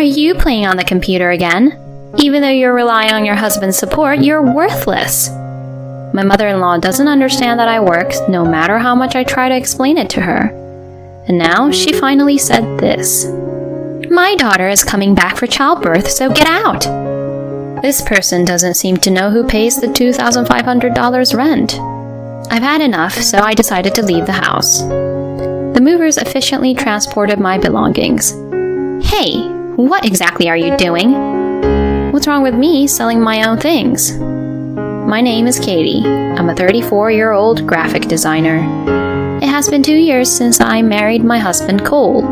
you playing on the computer again? Even though you're relying on your husband's support, you're worthless. My mother-in-law doesn't understand that I work, no matter how much I try to explain it to her. And now she finally said this. My daughter is coming back for childbirth, so get out. This person doesn't seem to know who pays the $2,500 rent. I've had enough, so I decided to leave the house. The movers efficiently transported my belongings. Hey, what exactly are you doing? What's wrong with me selling my own things? My name is Katie. I'm a 34-year-old graphic designer. It has been 2 years since I married my husband, Cole.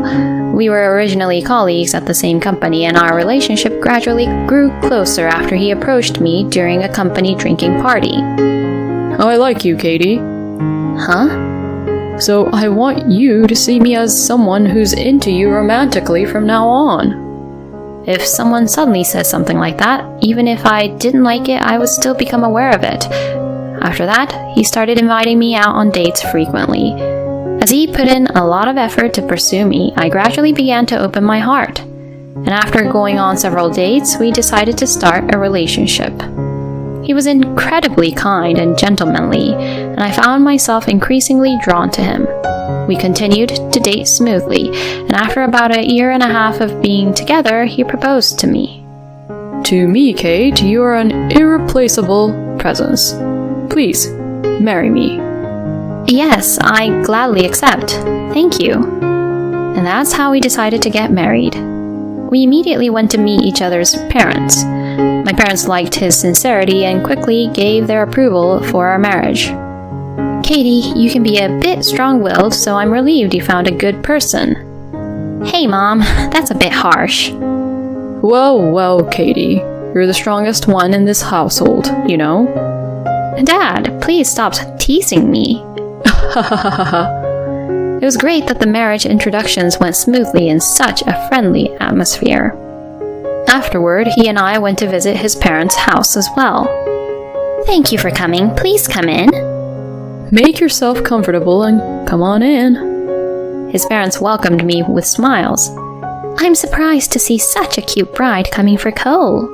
We were originally colleagues at the same company, and our relationship gradually grew closer after he approached me during a company drinking party. I like you, Katie. Huh? So I want you to see me as someone who's into you romantically from now on. If someone suddenly says something like that, even if I didn't like it, I would still become aware of it. After that, he started inviting me out on dates frequently. As he put in a lot of effort to pursue me, I gradually began to open my heart. And after going on several dates, we decided to start a relationship. He was incredibly kind and gentlemanly, and I found myself increasingly drawn to him. We continued to date smoothly, and after about 1.5 years of being together, he proposed to me. To me, Kate, you are an irreplaceable presence. Please, marry me. Yes, I gladly accept. Thank you. And that's how we decided to get married. We immediately went to meet each other's parents. My parents liked his sincerity and quickly gave their approval for our marriage. Katie, you can be a bit strong-willed, so I'm relieved you found a good person. Hey, Mom, that's a bit harsh. Well, Katie, you're the strongest one in this household, you know? Dad, please stop teasing me. It was great that the marriage introductions went smoothly in such a friendly atmosphere. Afterward, he and I went to visit his parents' house as well. Thank you for coming. Please come in. Make yourself comfortable and come on in. His parents welcomed me with smiles. I'm surprised to see such a cute bride coming for Cole.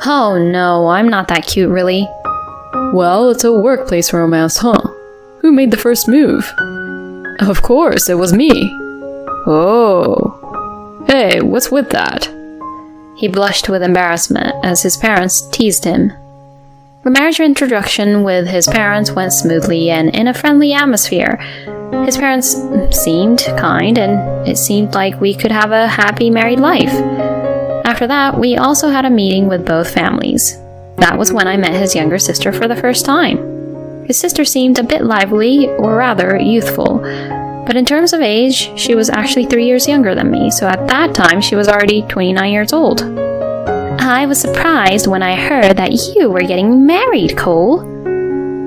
Oh no, I'm not that cute really. Well, it's a workplace romance, huh? Who made the first move? Of course, it was me. Oh. Hey, what's with that? He blushed with embarrassment as his parents teased him. The marriage introduction with his parents went smoothly and in a friendly atmosphere. His parents seemed kind, and it seemed like we could have a happy married life. After that, we also had a meeting with both families. That was when I met his younger sister for the first time. His sister seemed a bit lively, or rather youthful, but in terms of age, she was actually 3 years younger than me, so at that time she was already 29 years old. I was surprised when I heard that you were getting married, Cole.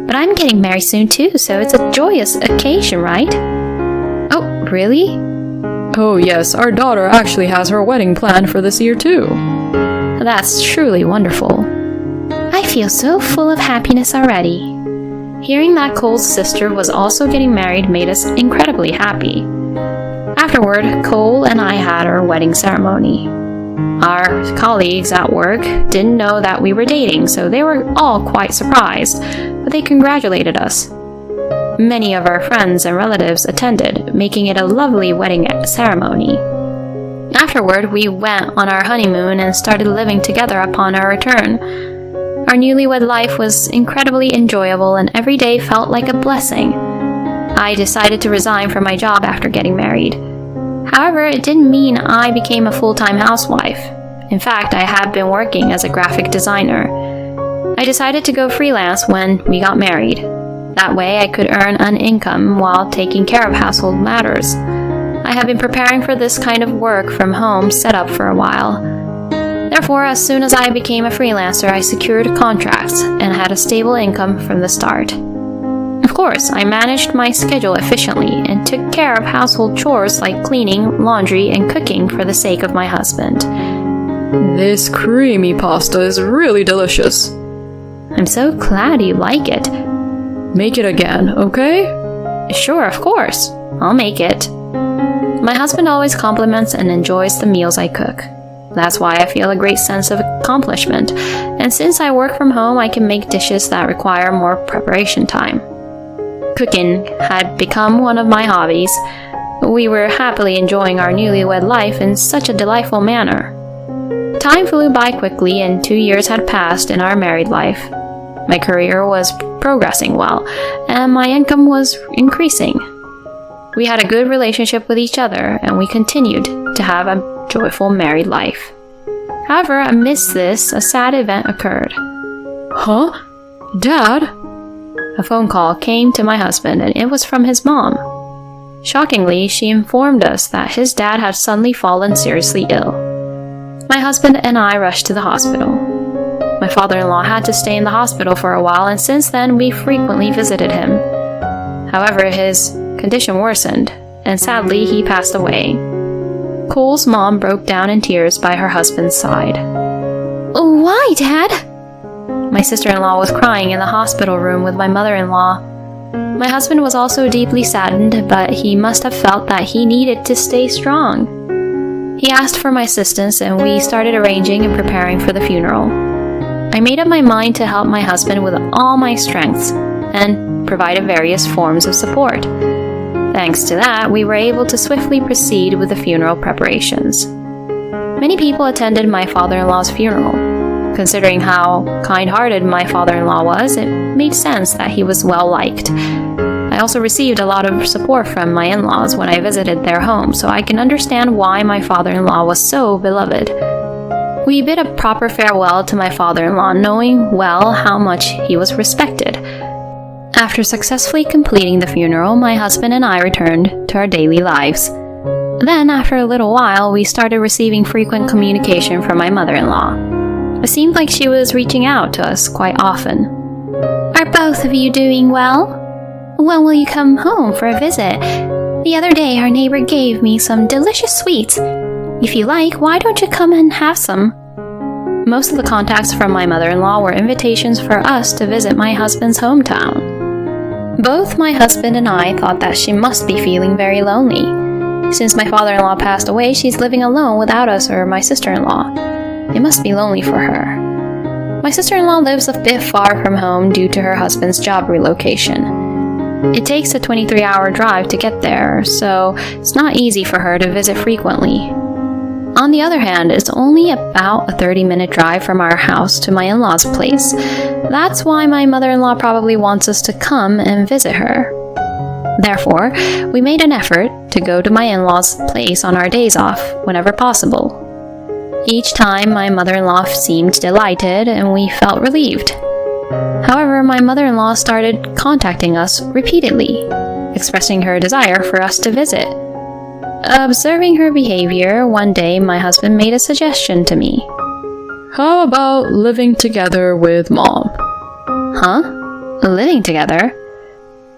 But I'm getting married soon too, so it's a joyous occasion, right? Oh, really? Oh yes, our daughter actually has her wedding planned for this year too. That's truly wonderful. I feel so full of happiness already. Hearing that Cole's sister was also getting married made us incredibly happy. Afterward, Cole and I had our wedding ceremony. Our colleagues at work didn't know that we were dating, so they were all quite surprised, but they congratulated us. Many of our friends and relatives attended, making it a lovely wedding ceremony. Afterward, we went on our honeymoon and started living together upon our return. Our newlywed life was incredibly enjoyable, and every day felt like a blessing. I decided to resign from my job after getting married. However, it didn't mean I became a full-time housewife. In fact, I had been working as a graphic designer. I decided to go freelance when we got married. That way, I could earn an income while taking care of household matters. I have been preparing for this kind of work from home setup for a while. Therefore, as soon as I became a freelancer, I secured contracts and had a stable income from the start. Of course, I managed my schedule efficiently and took care of household chores like cleaning, laundry, and cooking for the sake of my husband. This creamy pasta is really delicious. I'm so glad you like it. Make it again, okay? Sure, of course. I'll make it. My husband always compliments and enjoys the meals I cook. That's why I feel a great sense of accomplishment, and since I work from home, I can make dishes that require more preparation time. Cooking had become one of my hobbies. We were happily enjoying our newlywed life in such a delightful manner. Time flew by quickly, and 2 years had passed in our married life. My career was progressing well, and my income was increasing. We had a good relationship with each other, and we continued to have a joyful married life. However, amidst this, a sad event occurred. Huh? Dad? A phone call came to my husband, and it was from his mom. Shockingly, she informed us that his dad had suddenly fallen seriously ill. My husband and I rushed to the hospital. My father-in-law had to stay in the hospital for a while, and since then we frequently visited him. However, his condition worsened, and sadly he passed away. Cole's mom broke down in tears by her husband's side. Why, Dad? My sister-in-law was crying in the hospital room with my mother-in-law. My husband was also deeply saddened, but he must have felt that he needed to stay strong. He asked for my assistance, and we started arranging and preparing for the funeral. I made up my mind to help my husband with all my strengths and provided various forms of support. Thanks to that, we were able to swiftly proceed with the funeral preparations. Many people attended my father-in-law's funeral. Considering how kind-hearted my father-in-law was, it made sense that he was well-liked. I also received a lot of support from my in-laws when I visited their home, so I can understand why my father-in-law was so beloved. We bid a proper farewell to my father-in-law, knowing well how much he was respected. After successfully completing the funeral, my husband and I returned to our daily lives. Then, after a little while, we started receiving frequent communication from my mother-in-law. It seemed like she was reaching out to us quite often. Are both of you doing well? When will you come home for a visit? The other day, our neighbor gave me some delicious sweets. If you like, why don't you come and have some? Most of the contacts from my mother-in-law were invitations for us to visit my husband's hometown. Both my husband and I thought that she must be feeling very lonely. Since my father-in-law passed away, she's living alone without us or my sister-in-law. It must be lonely for her. My sister-in-law lives a bit far from home due to her husband's job relocation. It takes a 23-hour drive to get there, so it's not easy for her to visit frequently. On the other hand, it's only about a 30-minute drive from our house to my in-laws' place. That's why my mother-in-law probably wants us to come and visit her. Therefore, we made an effort to go to my in-laws' place on our days off whenever possible. Each time, my mother-in-law seemed delighted, and we felt relieved. However, my mother-in-law started contacting us repeatedly, expressing her desire for us to visit. Observing her behavior, one day my husband made a suggestion to me. How about living together with Mom? Huh? Living together?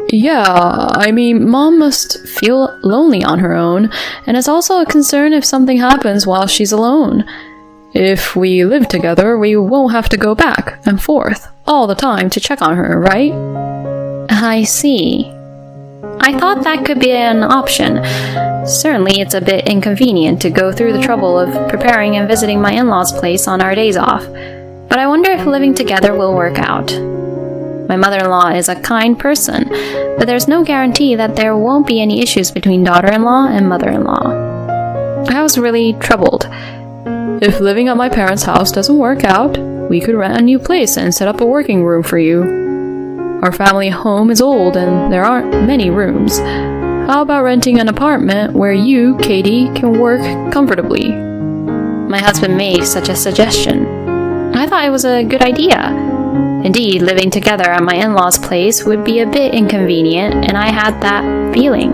Yeah, I mean, Mom must feel lonely on her own, and it's also a concern if something happens while she's alone. If we live together, we won't have to go back and forth all the time to check on her, right? I see. I thought that could be an option. Certainly, it's a bit inconvenient to go through the trouble of preparing and visiting my in-laws' place on our days off, but I wonder if living together will work out. My mother-in-law is a kind person, but there's no guarantee that there won't be any issues between daughter-in-law and mother-in-law. I was really troubled. If living at my parents' house doesn't work out, we could rent a new place and set up a working room for you. Our family home is old and there aren't many rooms. How about renting an apartment where you, Katie, can work comfortably? My husband made such a suggestion. I thought it was a good idea. Indeed, living together at my in-laws' place would be a bit inconvenient, and I had that feeling.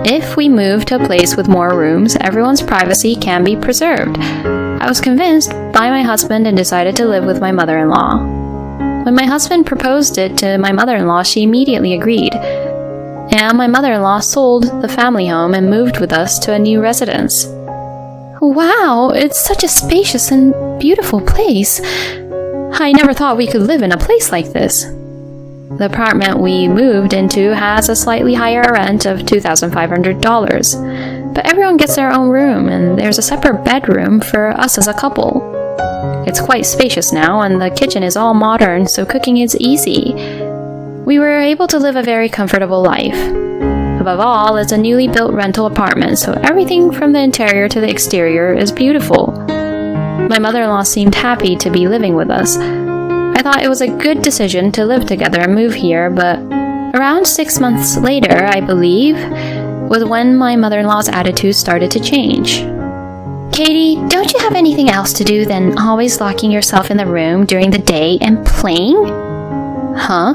If we move to a place with more rooms, everyone's privacy can be preserved. I was convinced by my husband and decided to live with my mother-in-law. When my husband proposed it to my mother-in-law, she immediately agreed. And my mother-in-law sold the family home and moved with us to a new residence. Wow, it's such a spacious and beautiful place. I never thought we could live in a place like this. The apartment we moved into has a slightly higher rent of $2,500. but everyone gets their own room, and there's a separate bedroom for us as a couple. It's quite spacious now, and the kitchen is all modern, so cooking is easy. We were able to live a very comfortable life. Above all, it's a newly built rental apartment, so everything from the interior to the exterior is beautiful. My mother-in-law seemed happy to be living with us. I thought it was a good decision to live together and move here, but around 6 months later, I believe, was when my mother-in-law's attitude started to change. Katie, don't you have anything else to do than always locking yourself in the room during the day and playing? Huh?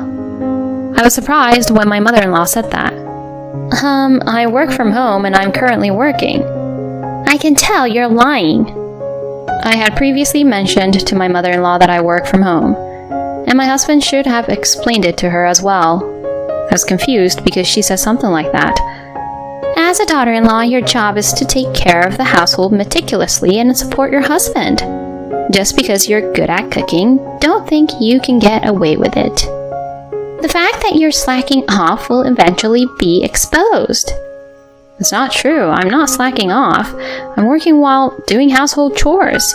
I was surprised when my mother-in-law said that. I work from home and I'm currently working. I can tell you're lying. I had previously mentioned to my mother-in-law that I work from home, and my husband should have explained it to her as well. I was confused because she said something like that. As a daughter-in-law, your job is to take care of the household meticulously and support your husband. Just because you're good at cooking, don't think you can get away with it. The fact that you're slacking off will eventually be exposed. It's not true. I'm not slacking off. I'm working while doing household chores.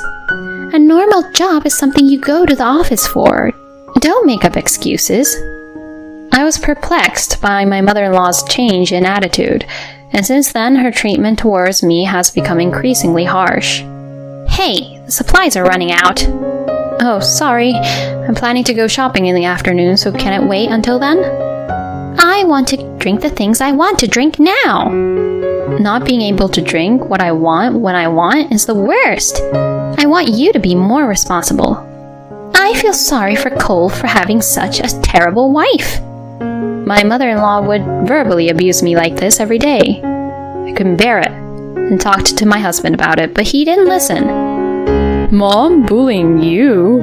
A normal job is something you go to the office for. Don't make up excuses. I was perplexed by my mother-in-law's change in attitude, and since then her treatment towards me has become increasingly harsh. Hey, the supplies are running out. Oh, sorry. I'm planning to go shopping in the afternoon, so can it wait until then? I want to drink the things I want to drink now. Not being able to drink what I want when I want is the worst. I want you to be more responsible. I feel sorry for Cole for having such a terrible wife. My mother-in-law would verbally abuse me like this every day. I couldn't bear it, and talked to my husband about it, but he didn't listen. Mom bullying you?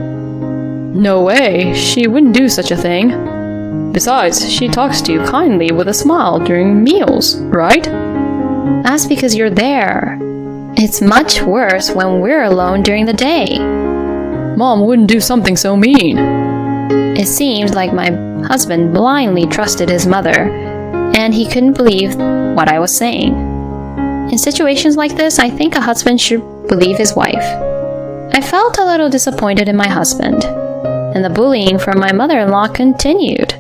No way, she wouldn't do such a thing. Besides, she talks to you kindly with a smile during meals, right? That's because you're there. It's much worse when we're alone during the day. Mom wouldn't do something so mean. It seemed like my husband blindly trusted his mother, and he couldn't believe what I was saying. In situations like this, I think a husband should believe his wife. I felt a little disappointed in my husband, and the bullying from my mother-in-law continued.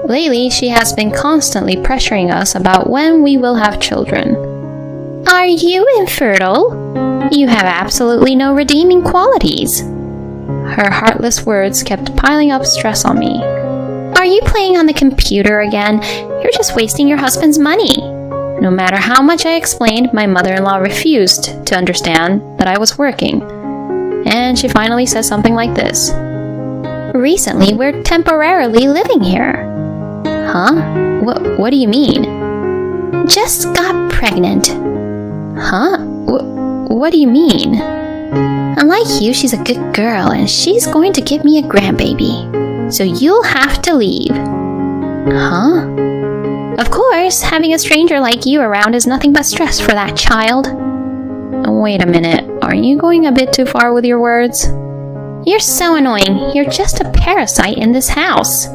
Lately, she has been constantly pressuring us about when we will have children. Are you infertile? You have absolutely no redeeming qualities. Her heartless words kept piling up stress on me. Are you playing on the computer again? You're just wasting your husband's money. No matter how much I explained, my mother-in-law refused to understand that I was working. And she finally said something like this. Recently, we're temporarily living here. Huh? What do you mean? Just got pregnant. Huh? What do you mean? Unlike you, she's a good girl, and she's going to give me a grandbaby. So you'll have to leave. Huh? Of course, having a stranger like you around is nothing but stress for that child. Wait a minute. Are you going a bit too far with your words? You're so annoying. You're just a parasite in this house.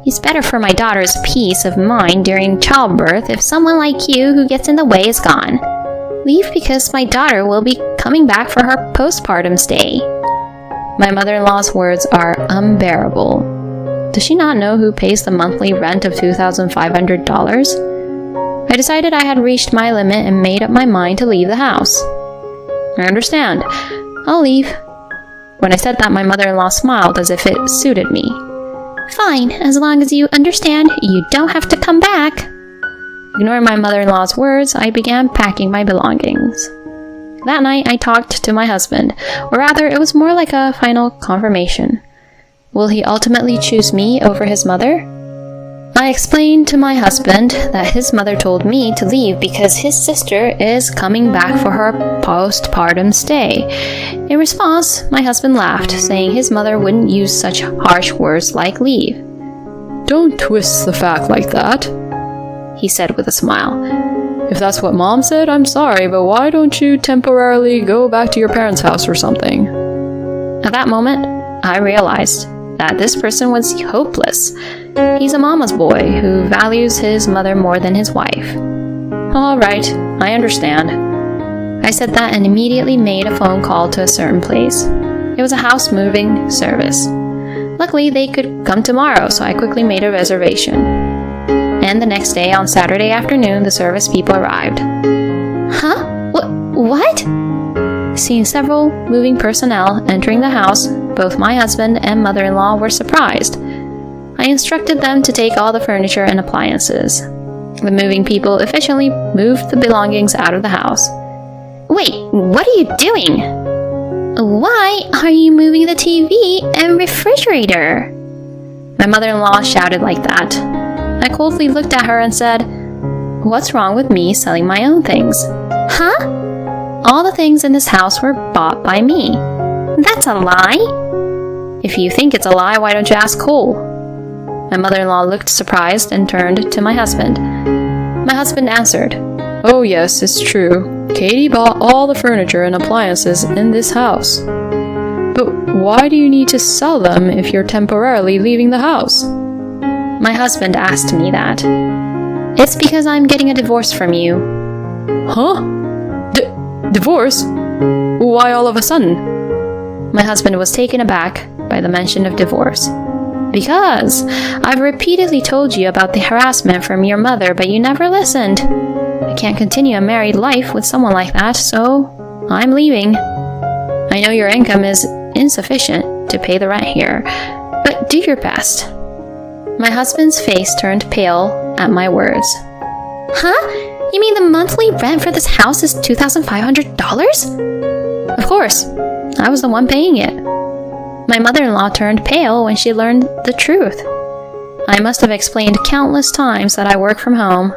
It's better for my daughter's peace of mind during childbirth if someone like you who gets in the way is gone. Leave because my daughter will be coming back for her postpartum stay. My mother-in-law's words are unbearable. Does she not know who pays the monthly rent of $2,500? I decided I had reached my limit and made up my mind to leave the house. I understand. I'll leave. When I said that, my mother-in-law smiled as if it suited me. Fine, as long as you understand, you don't have to come back. Ignoring my mother-in-law's words, I began packing my belongings. That night, I talked to my husband, or rather, it was more like a final confirmation. Will he ultimately choose me over his mother? I explained to my husband that his mother told me to leave because his sister is coming back for her postpartum stay. In response, my husband laughed, saying his mother wouldn't use such harsh words like leave. Don't twist the fact like that, he said with a smile. If that's what Mom said, I'm sorry, but why don't you temporarily go back to your parents' house or something? At that moment, I realized that this person was hopeless. He's a mama's boy who values his mother more than his wife. All right, I understand. I said that and immediately made a phone call to a certain place. It was a house moving service. Luckily, they could come tomorrow, so I quickly made a reservation. And the next day, on Saturday afternoon, the service people arrived. Huh? What? Seeing several moving personnel entering the house, both my husband and mother-in-law were surprised. I instructed them to take all the furniture and appliances. The moving people efficiently moved the belongings out of the house. Wait, what are you doing? Why are you moving the TV and refrigerator? My mother-in-law shouted like that. I coldly looked at her and said, "What's wrong with me selling my own things?" Huh? All the things in this house were bought by me. That's a lie. If you think it's a lie, why don't you ask Cole? My mother-in-law looked surprised and turned to my husband. My husband answered, "Oh yes, it's true. Katie bought all the furniture and appliances in this house. But why do you need to sell them if you're temporarily leaving the house?" My husband asked me that. "It's because I'm getting a divorce from you." Huh? Divorce? Why all of a sudden? My husband was taken aback by the mention of divorce. "Because I've repeatedly told you about the harassment from your mother, but you never listened. I can't continue a married life with someone like that, so I'm leaving. I know your income is insufficient to pay the rent here, but do your best." My husband's face turned pale at my words. Huh? You mean the monthly rent for this house is $2,500? Of course, I was the one paying it. My mother-in-law turned pale when she learned the truth. I must have explained countless times that I work from home.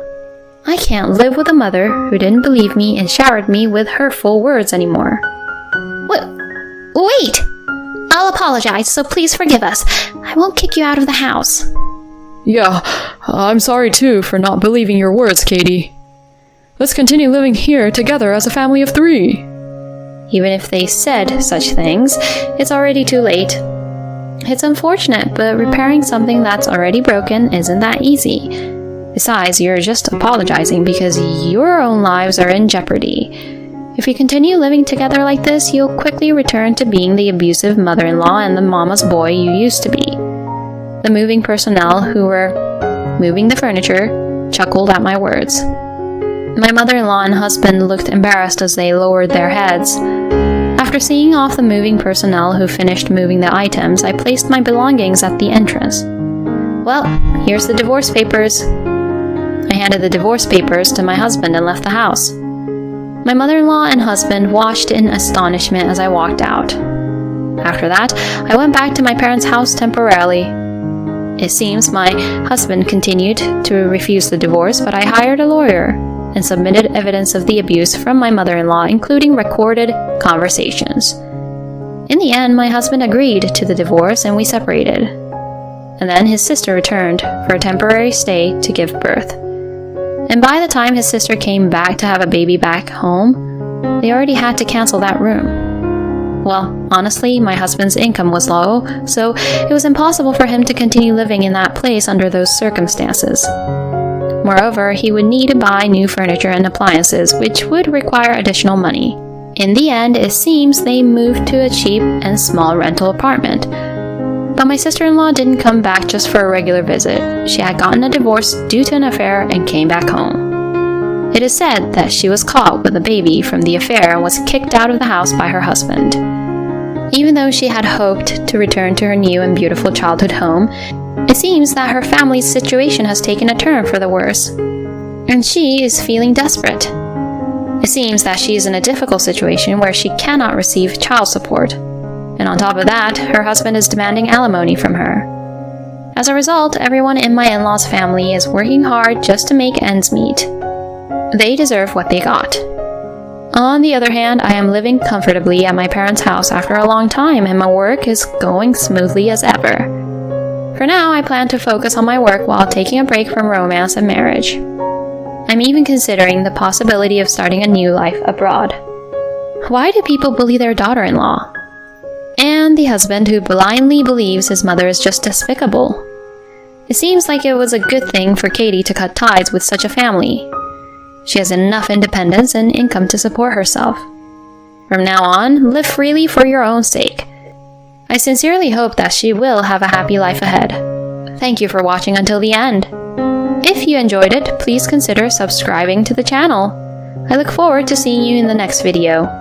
I can't live with a mother who didn't believe me and showered me with hurtful words anymore. Wait! I'll apologize, so please forgive us. I won't kick you out of the house. Yeah, I'm sorry too for not believing your words, Katie. Let's continue living here together as a family of 3. Even if they said such things, it's already too late. It's unfortunate, but repairing something that's already broken isn't that easy. Besides, you're just apologizing because your own lives are in jeopardy. If you continue living together like this, you'll quickly return to being the abusive mother-in-law and the mama's boy you used to be. The moving personnel who were moving the furniture chuckled at my words. My mother-in-law and husband looked embarrassed as they lowered their heads. After seeing off the moving personnel who finished moving the items, I placed my belongings at the entrance. "Well, here's the divorce papers." I handed the divorce papers to my husband and left the house. My mother-in-law and husband watched in astonishment as I walked out. After that, I went back to my parents' house temporarily. It seems my husband continued to refuse the divorce, but I hired a lawyer and submitted evidence of the abuse from my mother-in-law, including recorded conversations. In the end, my husband agreed to the divorce and we separated. And then his sister returned for a temporary stay to give birth. And by the time his sister came back to have a baby back home, they already had to cancel that room. Well, honestly, my husband's income was low, so it was impossible for him to continue living in that place under those circumstances. Moreover, he would need to buy new furniture and appliances, which would require additional money. In the end, it seems they moved to a cheap and small rental apartment. But my sister-in-law didn't come back just for a regular visit. She had gotten a divorce due to an affair and came back home. It is said that she was caught with a baby from the affair and was kicked out of the house by her husband. Even though she had hoped to return to her new and beautiful childhood home, it seems that her family's situation has taken a turn for the worse, and she is feeling desperate. It seems that she is in a difficult situation where she cannot receive child support, and on top of that, her husband is demanding alimony from her. As a result, everyone in my in-laws' family is working hard just to make ends meet. They deserve what they got. On the other hand, I am living comfortably at my parents' house after a long time, and my work is going smoothly as ever. For now, I plan to focus on my work while taking a break from romance and marriage. I'm even considering the possibility of starting a new life abroad. Why do people bully their daughter-in-law? And the husband who blindly believes his mother is just despicable. It seems like it was a good thing for Katie to cut ties with such a family. She has enough independence and income to support herself. From now on, live freely for your own sake. I sincerely hope that she will have a happy life ahead. Thank you for watching until the end. If you enjoyed it, please consider subscribing to the channel. I look forward to seeing you in the next video.